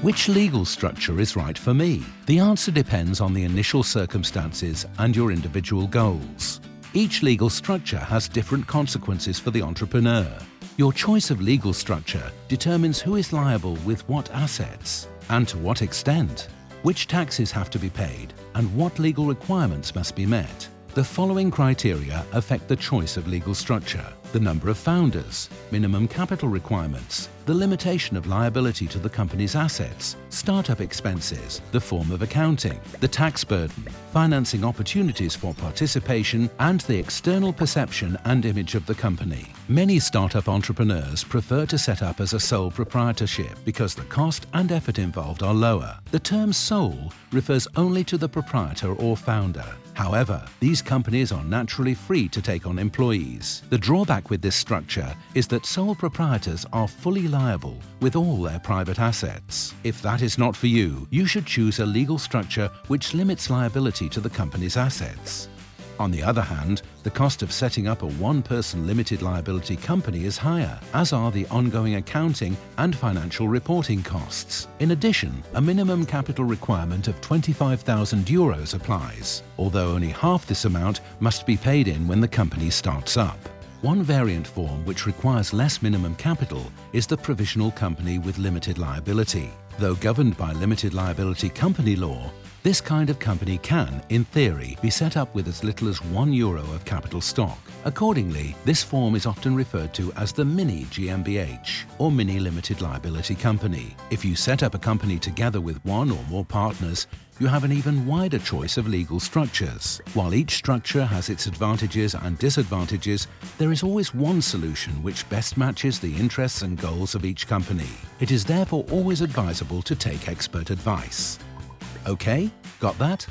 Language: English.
Which legal structure is right for me? The answer depends on the initial circumstances and your individual goals. Each legal structure has different consequences for the entrepreneur. Your choice of legal structure determines who is liable with what assets and to what extent, which taxes have to be paid, and what legal requirements must be met. The following criteria affect the choice of legal structure: the number of founders, minimum capital requirements, the limitation of liability to the company's assets, startup expenses, the form of accounting, the tax burden, financing opportunities for participation, and the external perception and image of the company. Many startup entrepreneurs prefer to set up as a sole proprietorship because the cost and effort involved are lower. The term sole refers only to the proprietor or founder. However, these companies are naturally free to take on employees. The drawback with this structure is that sole proprietors are fully liable with all their private assets. If that is not for you, you should choose a legal structure which limits liability to the company's assets. On the other hand, the cost of setting up a one-person limited liability company is higher, as are the ongoing accounting and financial reporting costs. In addition, a minimum capital requirement of €25,000 applies, although only half this amount must be paid in when the company starts up. One variant form which requires less minimum capital is the provisional company with limited liability. Though governed by limited liability company law, this kind of company can, in theory, be set up with as little as €1 of capital stock. Accordingly, this form is often referred to as the mini GmbH, or mini limited liability company. If you set up a company together with one or more partners, you have an even wider choice of legal structures. While each structure has its advantages and disadvantages, there is always one solution which best matches the interests and goals of each company. It is therefore always advisable to take expert advice. Okay, got that?